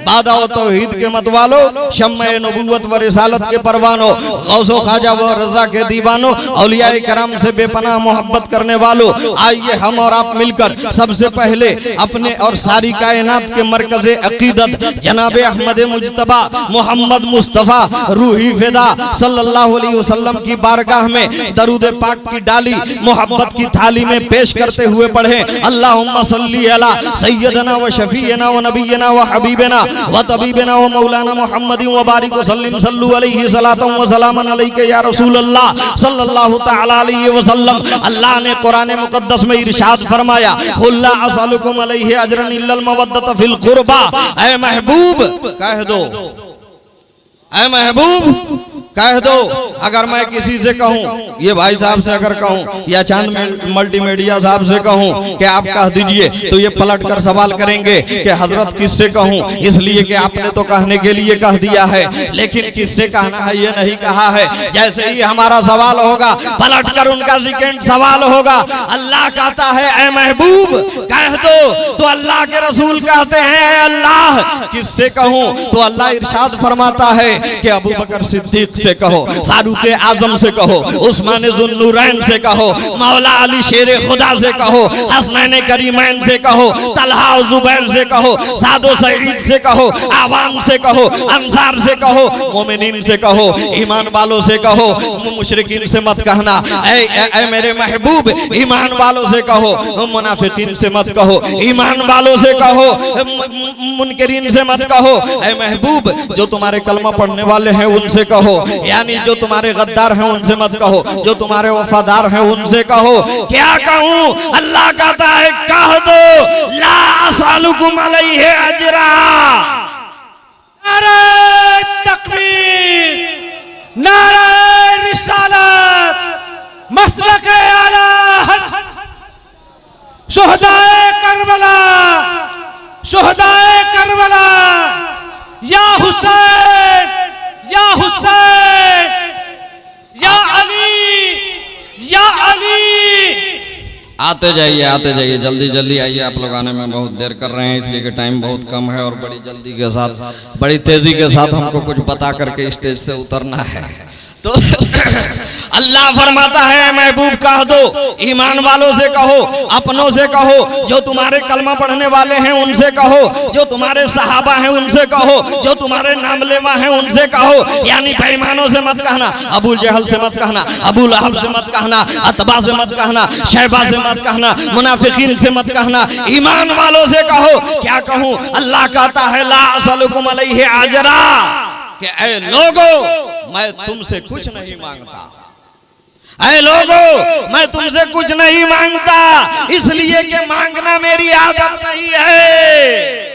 बादा व तौहीद के मतवालो, शम्मे नबूवत व रिसालत के परवानो, गौसो ख्वाजा व रजा के दीवानो, औलियाए कराम से बेपनाह मोहब्बत करने वालों, आइए हम और आप मिलकर सबसे पहले अपने और सारी कायनात के मरकज़े अकीदत जनाब अहमद मुज्तबा मोहम्मद मुस्तफ़ा रूही फिदा सल्लल्लाहु अलैहि वसल्लम की बारगाह में दरूद पाक की डाली मोहब्बत की थाली में पेश करते हुए पढ़े अल्लाहुम्मा सल्ली अला सय्यदना व शफीना व नबीना व हबीबना व तबीबना व मौलाना मुहम्मद व बारिक वसल्लिम सल्लु अलैहि सलातन व सलामन अलैका या रसूल अल्लाह सल्लल्लाहु तआला अलैहि वसल्लम। अल्लाह ने कुरान मुकद्दस में इरशाद फरमाया कुल ला असअलुकुम अलैहि अजरन इल्लल मवद्दत फिल कुर्बा, ऐ महबूब कह दो, ऐ महबूब कह दो, अगर मैं किसी से कहूं, ये भाई साहब से अगर कहूं या चांद मल्टीमीडिया साहब से कहूं कि आप कह दीजिए, तो ये पलट कर सवाल करेंगे कि हजरत किससे कहूं, इसलिए कि आपने तो कहने के लिए कह दिया है, लेकिन किससे कहना है ये नहीं कहा है। जैसे ही हमारा सवाल होगा पलट कर उनका सेकंड सवाल होगा। अल्लाह कहता है ऐ महबूब कह दो, तो अल्लाह के रसूल कहते हैं अल्लाह किससे कहूं, तो अल्लाह इरशाद फरमाता है कि अबू बकर सिद्दीक से कहो, फारूक आजम से कहो, उस्मान जुन्नूरैन से कहो, मौला अली शेरे खुदा से कहो, हसनैन करीमैन से कहो, तलहा और जुबैर से कहो, सादो सईद से कहो, आवाम से कहो, अंसार से कहो, मोमिनीन से कहो, ईमान वालों से कहो, मुशरिकीन से मत कहना। ऐ मेरे महबूब ईमान वालों से कहो, मुनाफिकीन से मत कहो, ईमान वालों से कहो, मुनकरीन से मत कहो। ऐ महबूब जो तुम्हारे कलमा पढ़ने वाले हैं उनसे कहो, यानी जो तुम्हारे गद्दार हैं उनसे मत कहो, जो तुम्हारे वफादार हैं उनसे कहो। क्या कहूं? अल्लाह कहता है कह दो ला असअलुकुम अलैहि अजरा। नारे तकबीर, नारे रिसालत, मसलके आला शुहदाए करबला, शुहदाए करबला, या हुसैन, या हुसैन, या अली, या अली। आते जाइए जल्दी जल्दी आइए। आप लोग आने में बहुत देर कर रहे हैं, इसलिए कि टाइम बहुत कम है और बड़ी जल्दी के साथ बड़ी तेजी के साथ हमको कुछ बता करके स्टेज से उतरना है। तो अल्लाह फरमाता है महबूब कह दो, ईमान वालों से कहो, अपनों से कहो, जो तुम्हारे कलमा पढ़ने वाले हैं उनसे कहो, जो तुम्हारे सहाबा हैं उनसे कहो, जो तुम्हारे नामलेवा हैं उनसे कहो। यानी बेईमानों से मत कहना, अबू जहल से मत कहना, अबू लहब से मत कहना, अतबा से मत कहना, शैबा से मत कहना, मुनाफिकीन से मत कहना, ईमान वालों से कहो। क्या कहूं? अल्लाह कहता है ला असअलुकुम अलैहि अजरा, कि ऐ लोगों मैं तुमसे कुछ नहीं मांगता, ऐ लोगों मैं तुमसे कुछ नहीं मांगता, इसलिए कि मांगना मेरी आदत नहीं है।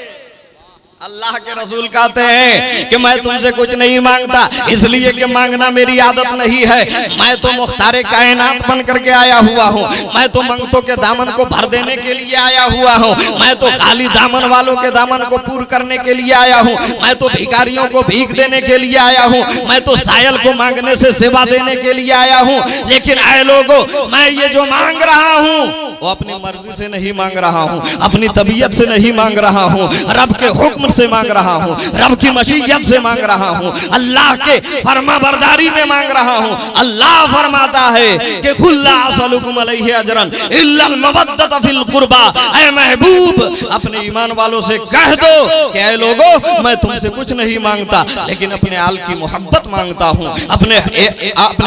अल्लाह के रसूल कहते हैं कि मैं तुमसे कुछ नहीं मांगता, इसलिए कि मांगना मेरी आदत नहीं है। मैं तो मुख्तारे कायनात बन करके आया हुआ हूँ, मैं तो मंगतों के दामन को भर देने के लिए आया हुआ हूँ, मैं तो खाली दामन वालों के दामन को पूर्ण करने के लिए आया हूँ, मैं तो भिखारियों को भीख देने के लिए आया हूँ, मैं तो सायल को मांगने से सेवा देने के लिए आया हूँ। लेकिन ऐ लोगों मैं ये जो मांग रहा हूँ वो अपनी मर्जी से नहीं मांग रहा हूँ, अपनी तबीयत से नहीं मांग रहा हूँ, रब के हुक्म से मांग रहा हूँ, रब की मशीयत से मांग रहा हूँ, अल्लाह के फरमा बरदारी में मांग रहा हूँ। अल्लाह फरमाता है कि कुल ला असअलुकुम अलैहि अजरन इल्लल मवद्दत फिल कुर्बा। ऐ महबूब अपने ईमान वालों से कह दो कि ऐ लोगों मैं तुमसे कुछ नहीं मांगता, लेकिन अपने आल की मोहब्बत मांगता हूँ, अपने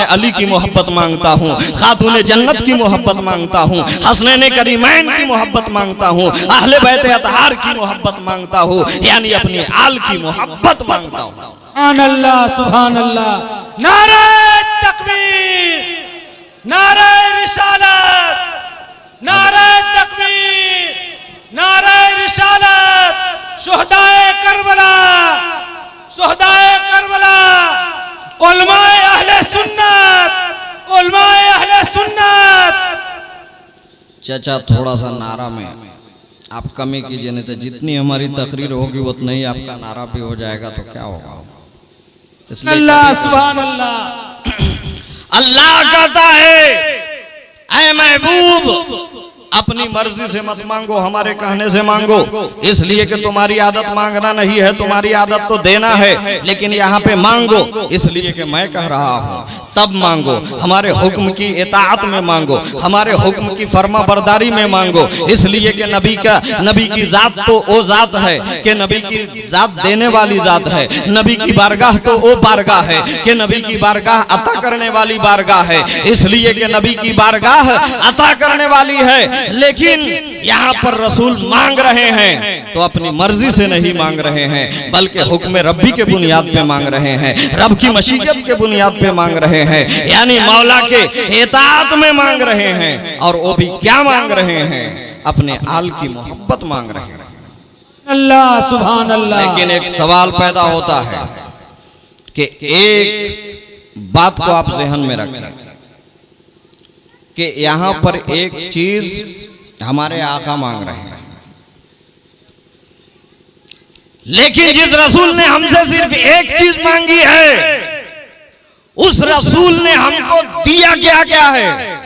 अली की मोहब्बत मांगता हूँ, खातून जन्नत की मोहब्बत मांगता हूँ, हसनैन करीमैन की मोहब्बत मांगता हूँ, अहले बैत अतहार की मोहब्बत मांगता हूँ, यानी अपनी आल की मोहब्बत मांगता हूँ। सुभान अल्लाह, सुभान अल्लाह। नारे तकबीर, नारे रिसालत, नारे तकबीर, नारे रिसालत, शुहदाए करबला, शुहदाए करबला, उलमाए अहले सुन्नत, उलमाए अहले सुन्नत। चाचा थोड़ा सा नारा में आप कमी कीजिए, नहीं तो जितनी हमारी तकरीर होगी उतना ही आपका नारा भी हो जाएगा तो क्या होगा। अल्लाह सुभान अल्लाह। अल्लाह कहता है ऐ महबूब अपनी मर्जी से मत मांगो, हमारे कहने से मांगो, इसलिए कि तुम्हारी आदत मांगना नहीं है, तुम्हारी आदत तो देना है, लेकिन यहाँ पे मांगो इसलिए कि मैं कह रहा हूँ, तब मांगो। हमारे हुक्म की इताअत में मांगो, हमारे हुक्म की फर्मा बरदारी में मांगो, इसलिए कि नबी की जात तो वो जात है कि नबी की जात देने वाली जात है, नबी की बारगाह तो वो बारगाह है कि नबी की बारगाह अता करने वाली बारगाह है, इसलिए कि नबी की बारगाह अता करने वाली है। लेकिन यहाँ पर रसूल मांग रहे हैं तो अपनी मर्जी से नहीं मांग रहे हैं, बल्कि हुक्म रब्बी के बुनियाद पे मांग रहे हैं, रब की मशीयत के बुनियाद पे मांग रहे हैं, यानी मौला के इताअत में मांग रहे हैं। और वो भी क्या मांग रहे हैं? अपने आल की मोहब्बत मांग रहे हैं। अल्लाह सुभान अल्लाह। लेकिन एक सवाल पैदा होता है कि एक बात को आप जहन में रखें कि यहाँ पर एक चीज हमारे आका मांग रहे हैं, लेकिन जिस रसूल ने हमसे सिर्फ एक चीज मांगी है, उस रसूल ने हमको दिया क्या क्या है?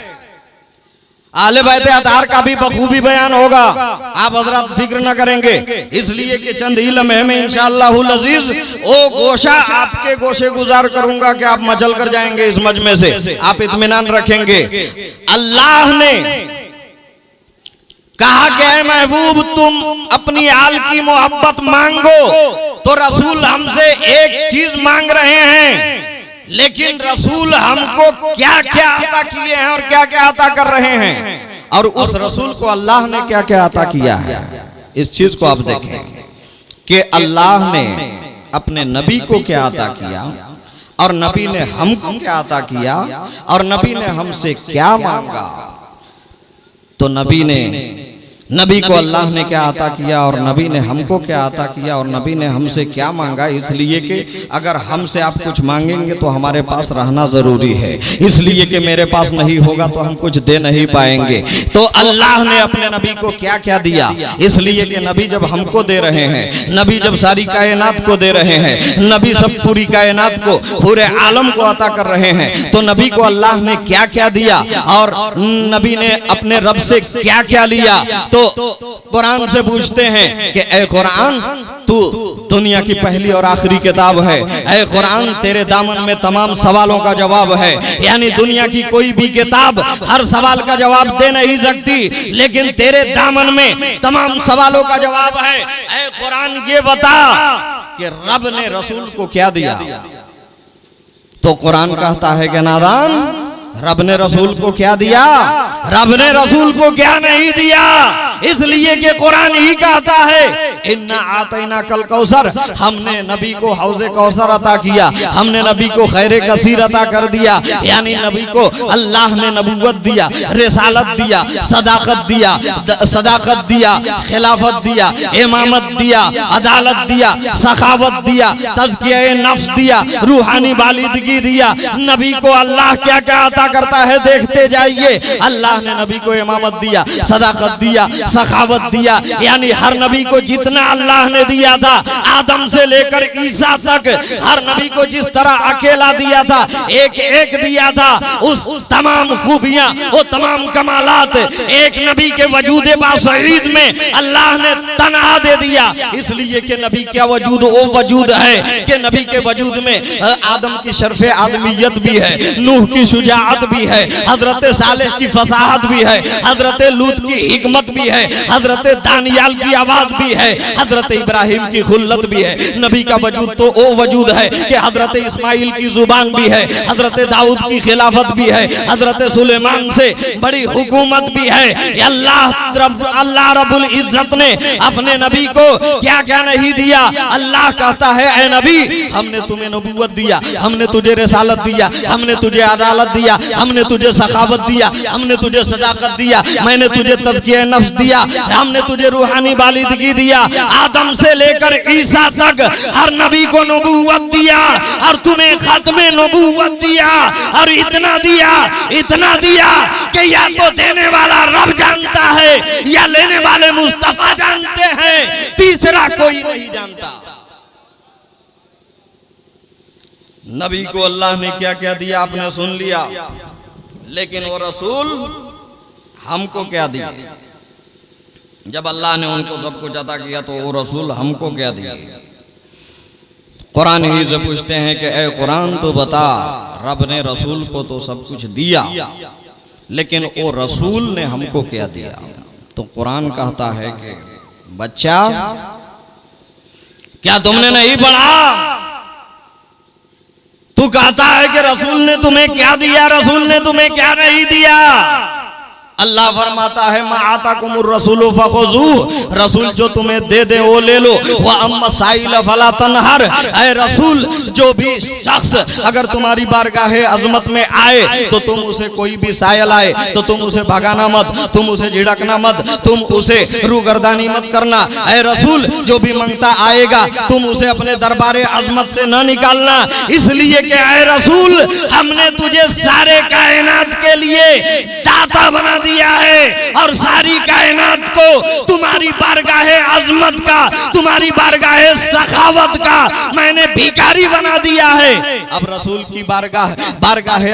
आले बैत अतार का भी बखूबी बयान होगा, आप हजरत फिक्र न करेंगे, इसलिए कि चंद ही लम्हे में इंशाअल्लाहुल अजीज ओ गोशा आपके गोशे गुजार करूंगा कि आप मचल कर जाएंगे इस मजमे से, आप इत्मीनान रखेंगे। अल्लाह ने कहा कि ऐ महबूब तुम अपनी आल की मोहब्बत मांगो, तो रसूल हमसे एक चीज मांग रहे हैं, लेकिन रसूल हमको क्या क्या अता किए हैं और क्या क्या अता कर रहे हैं, और उस रसूल को अल्लाह ने क्या क्या अता किया है, इस चीज को आप देखें कि अल्लाह ने अपने नबी को क्या अता किया और नबी ने हमको क्या अता किया और नबी ने हमसे क्या मांगा। तो नबी को अल्लाह ने क्या अता किया और नबी ने हमको क्या अता किया और नबी ने हमसे क्या मांगा, इसलिए कि अगर हमसे आप कुछ मांगेंगे तो हमारे पास रहना जरूरी है, इसलिए कि मेरे पास नहीं होगा तो हम कुछ दे नहीं पाएंगे। तो अल्लाह ने अपने नबी को क्या क्या दिया, इसलिए कि नबी जब हमको दे रहे हैं, नबी जब सारी कायनात को दे रहे हैं, नबी सब पूरी कायनात को पूरे आलम को अता कर रहे हैं, तो नबी को अल्लाह ने क्या क्या दिया और नबी ने अपने रब से क्या क्या लिया। तो कुरान से पूछते हैं कि ऐ कुरान तू दुनिया की पहली और आखिरी किताब है, ऐ कुरान तेरे दामन में तमाम सवालों का जवाब है, यानी दुनिया की कोई भी किताब हर सवाल का जवाब दे नहीं सकती, लेकिन तेरे दामन में तमाम सवालों का जवाब है। ऐ कुरान ये बता कि रब ने रसूल को क्या दिया। तो कुरान कहता है कि नादान, रब ने रसूल को क्या दिया? रब ने रसूल को क्या नहीं दिया, इसलिए कि कुरान ही कहता है इन्ना आतैना कल कौसर, हमने नबी को हौज़े कौसर अता किया, हमने नबी को खैरे कसीर अता कर दिया, यानी नबी को अल्लाह ने नबूवत दिया, रिसालत दिया, सदाकत दिया, खिलाफत दिया, इमामत दिया, अदालत दिया, सखावत दिया, तज़किया नफ्स दिया, रूहानी बालिदगी दिया। नबी को अल्लाह क्या क्या अता करता है देखते जाइए। अल्लाह ने नबी को इमामत दिया, सदाकत दिया, सखावत दिया, यानी हर नबी को जितना अल्लाह ने दिया था, आदम से लेकर ईसा तक हर नबी को जिस तरह अकेला दिया था, एक एक दिया था, उस तमाम खूबियां, वो तमाम कमालात एक नबी के वजूद बासईद में अल्लाह ने तन्हा दे दिया, इसलिए कि नबी क्या वजूद, वो वजूद है कि नबी के वजूद में आदम की शर्फे आदमियत भी है, नूह की शुजाअत भी है, हजरत सालेह की फसाहत भी है, हजरत लूत की हिकमत भी है, हजरत दानियाल की आवाज भी है, हजरत इब्राहिम की खुल्लत भी है। नबी का वजूद तो वो वजूद है कि हजरत इस्माइल की जुबान भी है, हजरत दाऊद की खिलाफत भी है, हजरत सुलेमान से बड़ी हुकूमत भी है। अल्लाह रब्बुल इज्जत ने अपने नबी को क्या क्या नहीं दिया। अल्लाह कहता है ऐ नबी हमने तुम्हें नबूवत दिया, हमने तुझे रिसालत दिया, हमने तुझे अदालत दिया, हमने तुझे सखावत दिया, हमने तुझे सदाकत दिया, मैंने तुझे तज़किया नफ्स दिया, हमने तुझे रूहानी बालिदगी दिया। आदम से लेकर ईसा तक हर नबी को नबूवत दिया और तुम्हें खत्मे नबूवत दिया, और इतना दिया कि या तो देने वाला रब जानता है या लेने वाले मुस्तफा जानते हैं, तीसरा कोई नहीं जानता। नबी को अल्लाह ने क्या क्या दिया आपने सुन लिया, लेकिन वो रसूल हमको क्या दिया? जब अल्लाह ने उनको सब कुछ अता किया तो वो रसूल हमको क्या दिया? कुरान ही से पूछते हैं कि ए कुरान तो बता, रब ने रसूल को तो सब कुछ दिया, लेकिन वो रसूल ने हमको क्या दिया? तो कुरान कहता है कि बच्चा, क्या तुमने नहीं पढ़ा? तू कहता है कि रसूल ने तुम्हें क्या दिया, रसूल ने तुम्हें क्या नहीं दिया? अल्लाह फरमाता है मा आताकुमुर रसूलु फखुजू, रसूल जो तुम्हें दे दे वो ले लो। व अम्मा साइल फला तनहर, ऐ रसूल जो भी शख्स अगर तुम्हारी बारगाह अजमत में आए तो तुम उसे, कोई भी सायल आए तो तुम उसे भगाना मत, तुम उसे झिड़कना मत, तुम उसे रूगर्दानी मत करना। ऐ रसूल जो भी मांगता आएगा तुम उसे अपने दरबार अजमत से न निकालना, इसलिए कि ऐ रसूल हमने तुझे सारे कायनात के लिए दाता बना दिया है और सारी कायनात को तुम्हारी बारगाह अजमत का, तुम्हारी बारगाह सखावत का मैंने भिखारी बना दिया है। अब रसूल की बारगाह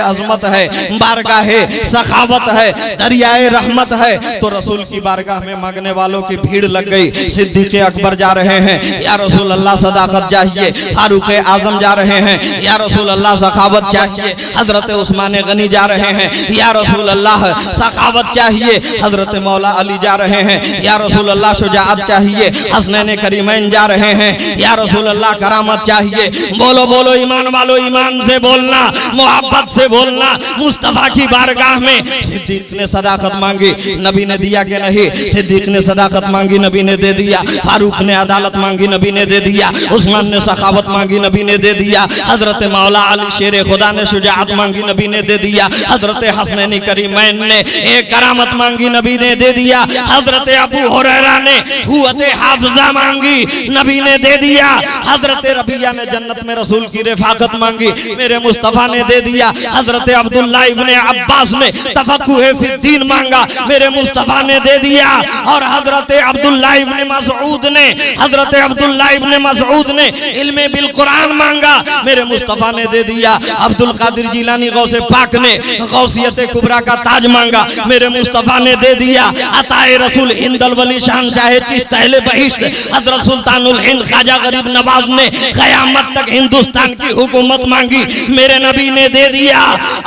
अजमत है, बारगाह सखावत है, दरियाए रहमत है, तो रसूल की बारगाह में मांगने वालों की भीड़ लग गई। सिद्दीक़ अकबर जा रहे हैं, या रसूल अल्लाह सदाकत चाहिए। फारूक आजम जा रहे हैं, या रसूल अल्लाह सखावत चाहिए। हजरत उस्मान गनी जा रहे हैं, या रसूल अल्लाह सखावत चाहिए। हजरत मौला अली जा रहे हैं, या रसूल अल्लाह शुजाअत चाहिए। हसनैन करीमैन जा रहे हैं, या रसूल अल्लाह करामत चाहिए। बोलो बोलो ईमान वालो, ईमान से बोलना, मोहब्बत से बोलना। मुस्तफा की बारगाह में सिद्दीक ने सदाकत मांगी, नबी ने दिया कि नहीं? सिद्दीक ने सदाकत मांगी, नबी ने दे दिया। फारूक ने अदालत मांगी, नबी ने दे दिया। उस्मान ने सखावत मांगी, नबी ने दे दिया। हजरत मौला अली शेर खुदा ने शुजाअत मांगी, नबी ने दे दिया। हजरत हसनैन करीमैन ने एक करामत मांगी, नबी ने दे दिया। हजरत अबू हुरैरा ने हुअते हाफिजा मांगी, नबी ने दे दिया। हजरत रबिया ने जन्नत में रसूल की रिफाकत मांगी, मेरे मुस्तफा ने दे दिया। हजरत अब्दुल्लाह इब्ने अब्बास ने तफक्कुह फिद्दीन मांगा, मेरे मुस्तफा ने दे दिया। और हजरत अब्दुल्लाह इब्ने मसऊद ने, हजरत अब्दुल्लाह इब्ने मसऊद ने इल्मे बिल कुरान मांगा, मेरे मुस्तफा ने दे दिया। अब्दुल कादिर जिलानी गौसे पाक ने गौसियत कुबरा का ताज मांगा, मेरे मुस्तफा ने दे दिया। अताए रसूल हिंदल वली शान शाह चिश्त अहले बहिश्त हजरत सुल्तानुल हिंद ख्वाजा गरीब नवाज ने कयामत तक हिंदुस्तान की हुकूमत मांगी, मेरे नबी ने दे दिया।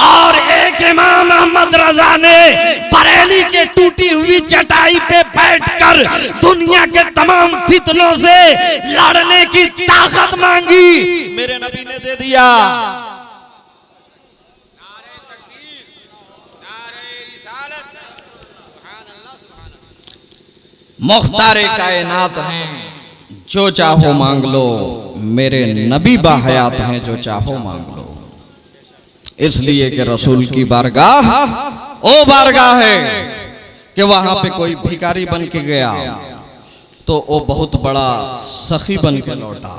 और एक इमाम अहमद रजा ने बरेली के टूटी हुई चटाई पे बैठकर दुनिया के तमाम फितनों से लड़ने की ताकत मांगी, मेरे नबी ने दे दिया। मुख्तारे कायनात हैं, जो चाहो मांग लो, मेरे नबी बाहयात हैं, जो चाहो मांग लो। इसलिए कि रसूल की बारगाह ओ बारगाह है कि वहां पे कोई भिखारी बन के गया तो वो बहुत बड़ा सखी बन के लौटा।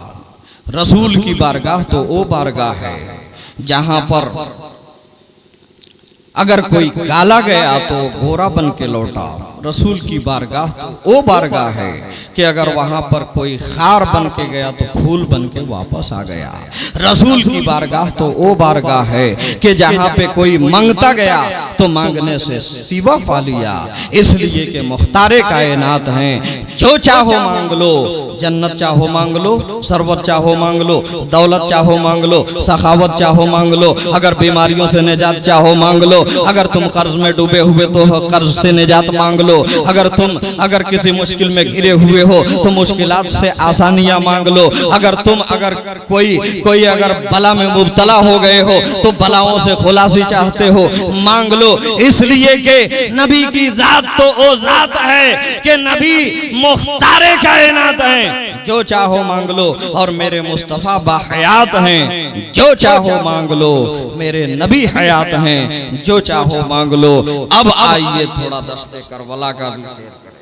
रसूल की बारगाह तो वो बारगाह है जहां पर अगर कोई काला गया तो गोरा बन के लौटा। रसूल की बारगाह तो वो बारगाह है कि अगर वहां पर कोई खार बन के गया तो फूल बन के वापस आ गया। रसूल की बारगाह तो वो बारगाह है कि जहां पे कोई मांगता गया तो मांगने से सिवा पा लिया। इसलिए कि मुख्तारे कायनात हैं, जो चाहो मांग लो, जन्नत चाहो मांग लो, सरवत चाहो मांग लो, दौलत चाहो मांग लो, सखावत चाहो मांग लो, अगर बीमारियों से निजात चाहो मांग लो, अगर तुम कर्ज में डूबे हुए तो कर्ज से निजात मांग लो, अगर किसी मुश्किल में घिरे हुए हो तो मुश्किलात से आसानियां मांग लो, अगर कोई अगर बला में मुब्तला हो गए हो तो बलाओं से खुलासी चाहते हो, मांग लो। इसलिए कि नबी की जात तो वो जात है कि नबी मुख्तारे कायनात हैं, जो चाहो मांग लो, और मेरे मुस्तफा बाहयात हैं, जो चाहो मांग लो, मेरे नबी हयात हैं, जो चाहो मांग लो। अब आइए थोड़ा दस्ते करबला का भी शेर